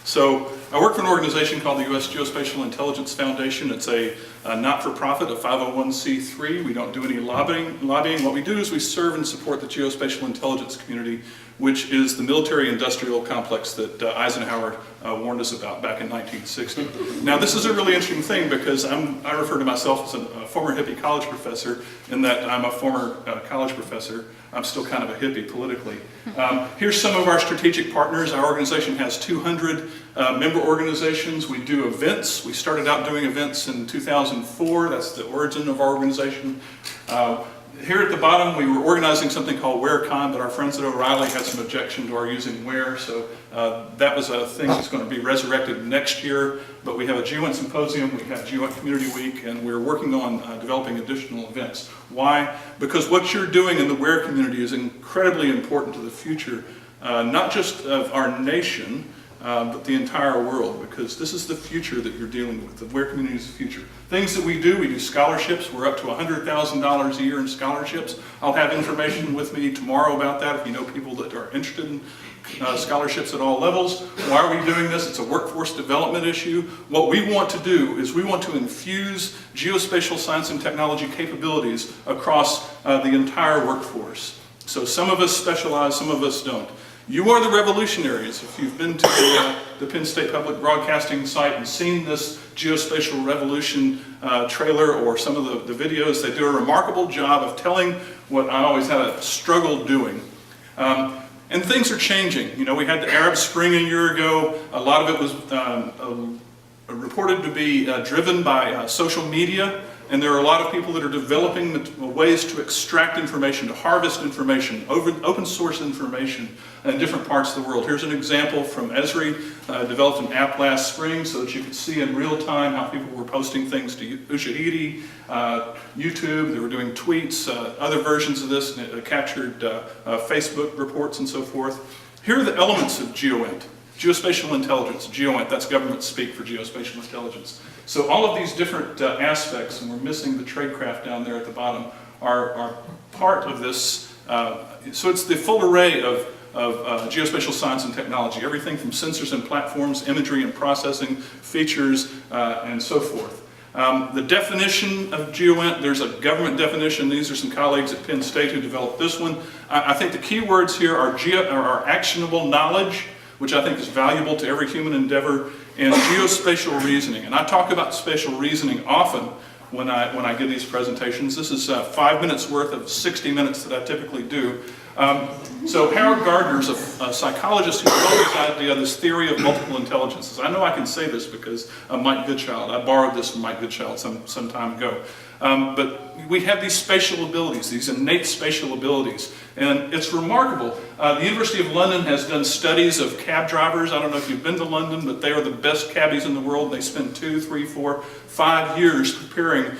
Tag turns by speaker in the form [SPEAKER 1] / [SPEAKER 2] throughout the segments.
[SPEAKER 1] So I work for an organization called the USGIF Foundation. It's a not-for-profit, a 501c3. We don't do any lobbying. What we do is we serve and support the geospatial intelligence community, which is the military-industrial complex that Eisenhower warned us about back in 1960. Now, this is a really interesting thing because I refer to myself as a former hippie college professor, in that I'm a former college professor. I'm still kind of a hippie politically. Here's some of our strategic partners. Our organization has 200 member organizations. We do events. We started out doing events in 2004. That's the origin of our organization. Here at the bottom, we were organizing something called WhereCamp, but our friends at O'Reilly had some objection to our using Where, so that was a thing that's going to be resurrected next year. But we have a GeoINT symposium, we have GeoINT Community Week, and we're working on developing additional events. Why? Because what you're doing in the Where community is incredibly important to the future, not just of our nation, but the entire world, because this is the future that you're dealing with. The Where community is the future. Things that we do scholarships. We're up to $100,000 a year in scholarships. I'll have information with me tomorrow about that if you know people that are interested in scholarships at all levels. Why are we doing this? It's a workforce development issue. What we want to do is we want to infuse geospatial science and technology capabilities across the entire workforce. So some of us specialize, some of us don't. You are the revolutionaries. If you've been to the Penn State Public Broadcasting site and seen this Geospatial Revolution trailer or some of the videos, they do a remarkable job of telling what I always had a struggle doing. And things are changing. You know, we had the Arab Spring a year ago. A lot of it was reported to be driven by social media. And there are a lot of people that are developing ways to extract information, to harvest information, open source information in different parts of the world. Here's an example from ESRI, developed an app last spring so that you could see in real time how people were posting things to Ushahidi, YouTube, they were doing tweets, other versions of this, captured Facebook reports and so forth. Here are the elements of GeoINT. Geospatial intelligence, GeoINT, that's government speak for geospatial intelligence. So all of these different aspects, and we're missing the tradecraft down there at the bottom, are part of this. So it's the full array of geospatial science and technology, everything from sensors and platforms, imagery and processing, features, and so forth. The definition of GeoINT, there's a government definition. These are some colleagues at Penn State who developed this one. I think the key words here are actionable knowledge, which I think is valuable to every human endeavor, and geospatial reasoning. And I talk about spatial reasoning often when I give these presentations. This is 5 minutes worth of 60 minutes that I typically do. So Howard Gardner's a psychologist who developed this idea, this theory of multiple intelligences. I know I can say this because of Mike Goodchild. I borrowed this from Mike Goodchild some time ago. But we have these spatial abilities, these innate spatial abilities, and it's remarkable. The University of London has done studies of cab drivers. I don't know if you've been to London, but they are the best cabbies in the world. They spend 2, 3, 4, 5 years preparing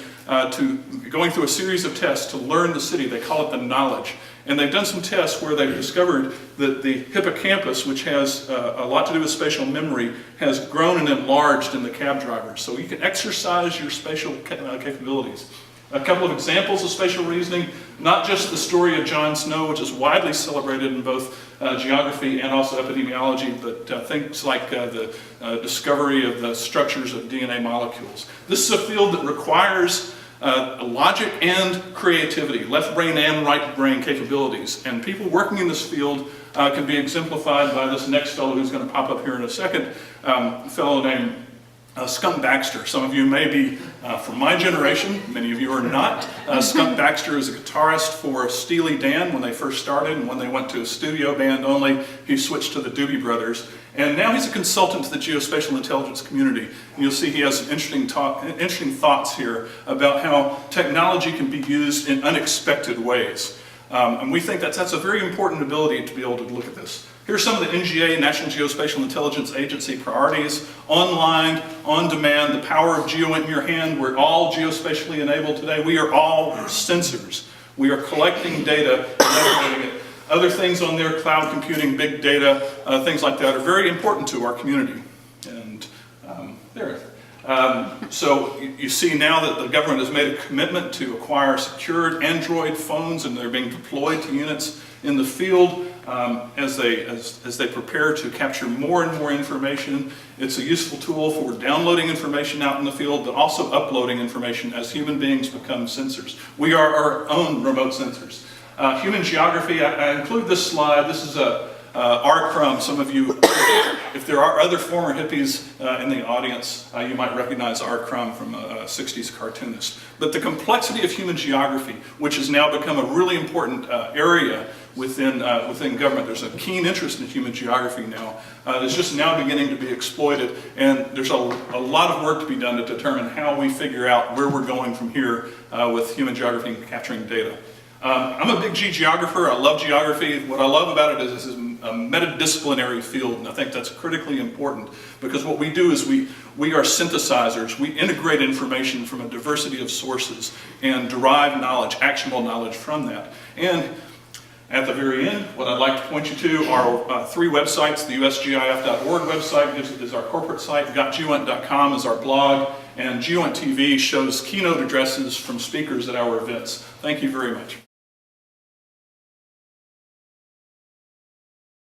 [SPEAKER 1] going through a series of tests to learn the city. They call it the knowledge. And they've done some tests where they've discovered that the hippocampus, which has a lot to do with spatial memory, has grown and enlarged in the cab drivers. So you can exercise your spatial capabilities. A couple of examples of spatial reasoning, not just the story of John Snow, which is widely celebrated in both geography and also epidemiology, but things like the discovery of the structures of DNA molecules. This is a field that requires logic and creativity, left brain and right brain capabilities. And people working in this field can be exemplified by this next fellow who's going to pop up here in a second, a fellow named Scum Baxter. Some of you may be from my generation, many of you are not. Scum Baxter is a guitarist for Steely Dan when they first started, and when they went to a studio band only, he switched to the Doobie Brothers. And now he's a consultant to the geospatial intelligence community. And you'll see he has some interesting thoughts here about how technology can be used in unexpected ways. And we think that's a very important ability to be able to look at this. Here's some of the NGA, National Geospatial Intelligence Agency priorities. Online, on demand, the power of GeoINT in your hand. We're all geospatially enabled today. We are all sensors. We are collecting data and aggregating it. Other things on there, cloud computing, big data, things like that are very important to our community. And there. So you see now that the government has made a commitment to acquire secured Android phones, and they're being deployed to units in the field. as they prepare to capture more and more information. It's a useful tool for downloading information out in the field, but also uploading information as human beings become sensors. We are our own remote sensors. Human geography, I include this slide. This is R. Crumb. Some of you, if there are other former hippies in the audience, you might recognize R. Crumb from a 60s cartoonist. But the complexity of human geography, which has now become a really important area within government. There's a keen interest in human geography now. It's just now beginning to be exploited, and there's a lot of work to be done to determine how we figure out where we're going from here with human geography and capturing data. I'm a big geographer. I love geography. What I love about it is it's a metadisciplinary field, and I think that's critically important because what we do is we are synthesizers. We integrate information from a diversity of sources and derive knowledge, actionable knowledge from that. And at the very end, what I'd like to point you to are 3 websites. The USGIF.org website is our corporate site, GeoINT.com is our blog, and GeoINT TV shows keynote addresses from speakers at our events. Thank you very much.